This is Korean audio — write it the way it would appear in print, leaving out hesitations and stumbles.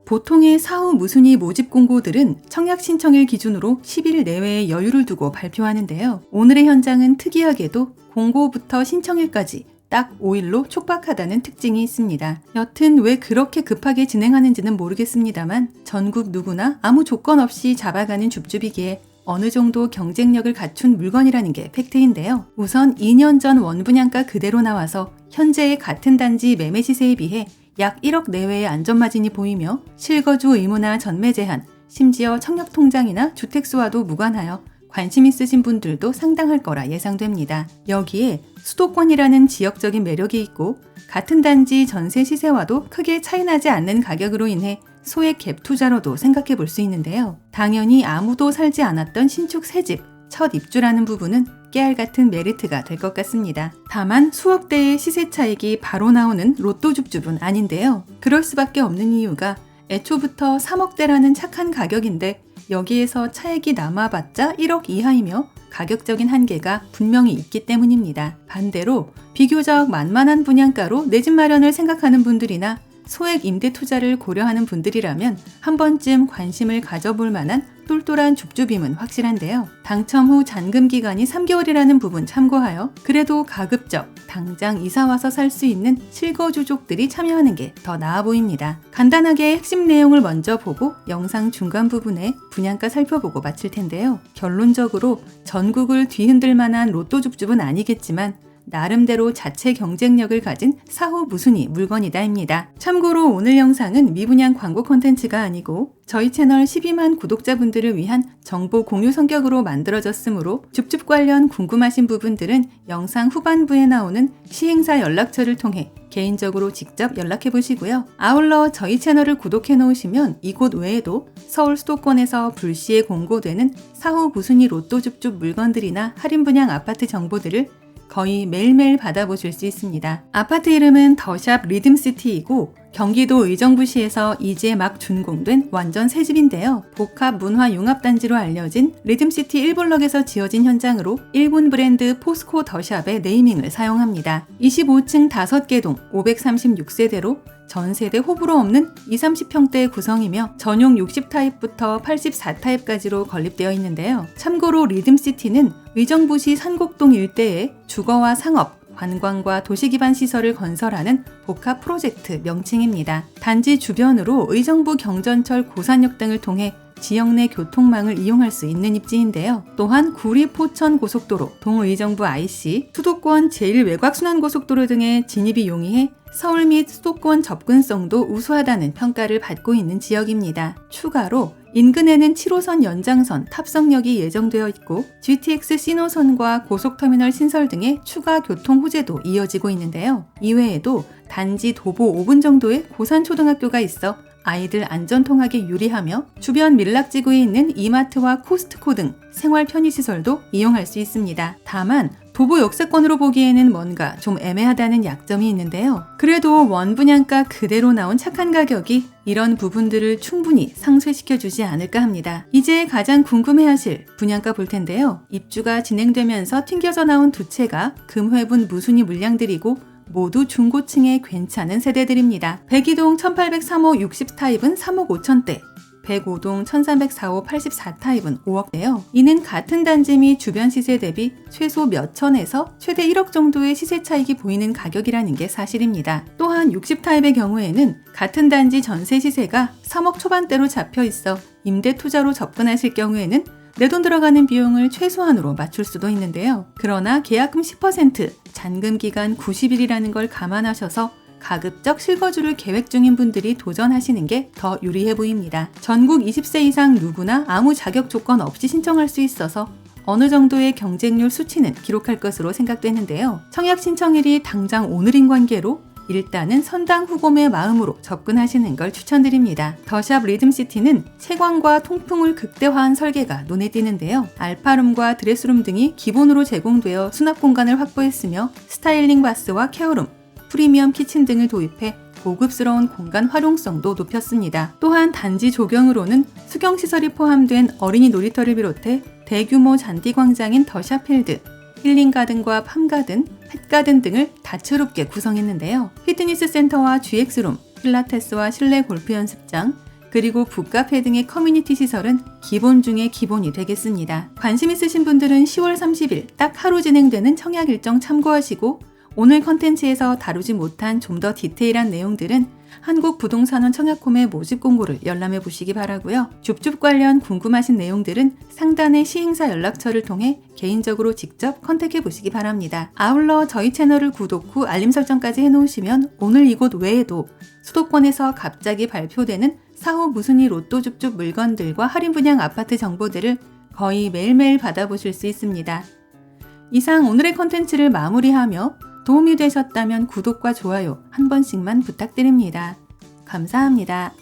보통의 사후 무순위 모집 공고들은 청약 신청일 기준으로 10일 내외의 여유를 두고 발표하는데요. 오늘의 현장은 특이하게도 공고부터 신청일까지 딱 5일로 촉박하다는 특징이 있습니다. 여튼 왜 그렇게 급하게 진행하는지는 모르겠습니다만 전국 누구나 아무 조건 없이 잡아가는 줍줍이기에 어느 정도 경쟁력을 갖춘 물건이라는 게 팩트인데요. 우선 2년 전 원분양가 그대로 나와서 현재의 같은 단지 매매 시세에 비해 약 1억 내외의 안전마진이 보이며 실거주 의무나 전매 제한, 심지어 청약통장이나 주택수와도 무관하여 관심 있으신 분들도 상당할 거라 예상됩니다. 여기에 수도권이라는 지역적인 매력이 있고 같은 단지 전세 시세와도 크게 차이나지 않는 가격으로 인해 소액 갭 투자로도 생각해 볼 수 있는데요. 당연히 아무도 살지 않았던 신축 새집, 첫 입주라는 부분은 깨알 같은 메리트가 될 것 같습니다. 다만 수억대의 시세 차익이 바로 나오는 로또 줍줍은 아닌데요. 그럴 수밖에 없는 이유가 애초부터 3억대라는 착한 가격인데 여기에서 차익이 남아봤자 1억 이하이며 가격적인 한계가 분명히 있기 때문입니다. 반대로 비교적 만만한 분양가로 내 집 마련을 생각하는 분들이나 소액 임대 투자를 고려하는 분들이라면 한 번쯤 관심을 가져볼 만한 똘똘한 줍줍임은 확실한데요. 당첨 후 잔금 기간이 3개월이라는 부분 참고하여 그래도 가급적 당장 이사와서 살 수 있는 실거주족들이 참여하는 게 더 나아 보입니다. 간단하게 핵심 내용을 먼저 보고 영상 중간 부분에 분양가 살펴보고 마칠 텐데요. 결론적으로 전국을 뒤흔들 만한 로또 줍줍은 아니겠지만 나름대로 자체 경쟁력을 가진 사후 무순위 물건이다입니다. 참고로 오늘 영상은 미분양 광고 콘텐츠가 아니고 저희 채널 12만 구독자분들을 위한 정보 공유 성격으로 만들어졌으므로 줍줍 관련 궁금하신 부분들은 영상 후반부에 나오는 시행사 연락처를 통해 개인적으로 직접 연락해 보시고요. 아울러 저희 채널을 구독해 놓으시면 이곳 외에도 서울 수도권에서 불시에 공고되는 사후 무순위 로또 줍줍 물건들이나 할인 분양 아파트 정보들을 거의 매일매일 받아보실 수 있습니다. 아파트 이름은 더샵 리듬시티이고 경기도 의정부시에서 이제 막 준공된 완전 새집인데요. 복합 문화 융합단지로 알려진 리듬시티 1블럭에서 지어진 현장으로 일본 브랜드 포스코 더샵의 네이밍을 사용합니다. 25층 5개 동 536세대로 전세대 호불호 없는 20-30평대 구성이며 전용 60타입부터 84타입까지로 건립되어 있는데요. 참고로 리듬시티는 의정부시 산곡동 일대에 주거와 상업, 관광과 도시기반 시설을 건설하는 복합 프로젝트 명칭입니다. 단지 주변으로 의정부 경전철 고산역 등을 통해 지역 내 교통망을 이용할 수 있는 입지인데요. 또한 구리 포천 고속도로, 동의정부 IC, 수도권 제1외곽순환고속도로 등의 진입이 용이해 서울 및 수도권 접근성도 우수하다는 평가를 받고 있는 지역입니다. 추가로 인근에는 7호선 연장선 탑승역이 예정되어 있고 GTX 신호선과 고속터미널 신설 등의 추가 교통 호재도 이어지고 있는데요. 이외에도 단지 도보 5분 정도의 고산초등학교가 있어 아이들 안전통학에 유리하며 주변 밀락지구에 있는 이마트와 코스트코 등 생활 편의시설도 이용할 수 있습니다. 다만 도보 역세권으로 보기에는 뭔가 좀 애매하다는 약점이 있는데요. 그래도 원분양가 그대로 나온 착한 가격이 이런 부분들을 충분히 상쇄시켜주지 않을까 합니다. 이제 가장 궁금해하실 분양가 볼 텐데요. 입주가 진행되면서 튕겨져 나온 두 채가 금회분 무순위 물량들이고 모두 중고층의 괜찮은 세대들입니다. 102동 1803호 60타입은 3억 5천대, 105동 1304호 84타입은 5억대요. 이는 같은 단지 및 주변 시세 대비 최소 몇 천에서 최대 1억 정도의 시세 차익이 보이는 가격이라는 게 사실입니다. 또한 60타입의 경우에는 같은 단지 전세 시세가 3억 초반대로 잡혀 있어 임대 투자로 접근하실 경우에는 내 돈 들어가는 비용을 최소한으로 맞출 수도 있는데요. 그러나 계약금 10%, 잔금 기간 90일이라는 걸 감안하셔서 가급적 실거주를 계획 중인 분들이 도전하시는 게 더 유리해 보입니다. 전국 20세 이상 누구나 아무 자격 조건 없이 신청할 수 있어서 어느 정도의 경쟁률 수치는 기록할 것으로 생각되는데요. 청약 신청일이 당장 오늘인 관계로 일단은 선당 후곰의 마음으로 접근하시는 걸 추천드립니다. 더샵 리듬시티는 채광과 통풍을 극대화한 설계가 눈에 띄는데요. 알파룸과 드레스룸 등이 기본으로 제공되어 수납 공간을 확보했으며 스타일링 바스와 케어룸, 프리미엄 키친 등을 도입해 고급스러운 공간 활용성도 높였습니다. 또한 단지 조경으로는 수경시설이 포함된 어린이 놀이터를 비롯해 대규모 잔디광장인 더샵필드, 힐링가든과 팜가든, 펫가든 등을 다채롭게 구성했는데요. 피트니스 센터와 GX룸, 필라테스와 실내 골프 연습장, 그리고 북카페 등의 커뮤니티 시설은 기본 중에 기본이 되겠습니다. 관심 있으신 분들은 10월 30일 딱 하루 진행되는 청약 일정 참고하시고 오늘 컨텐츠에서 다루지 못한 좀 더 디테일한 내용들은 한국부동산원 청약홈의 모집 공고를 열람해 보시기 바라고요. 줍줍 관련 궁금하신 내용들은 상단의 시행사 연락처를 통해 개인적으로 직접 컨택해 보시기 바랍니다. 아울러 저희 채널을 구독 후 알림 설정까지 해놓으시면 오늘 이곳 외에도 수도권에서 갑자기 발표되는 사후 무순위 로또 줍줍 물건들과 할인 분양 아파트 정보들을 거의 매일매일 받아보실 수 있습니다. 이상 오늘의 컨텐츠를 마무리하며 도움이 되셨다면 구독과 좋아요 한 번씩만 부탁드립니다. 감사합니다.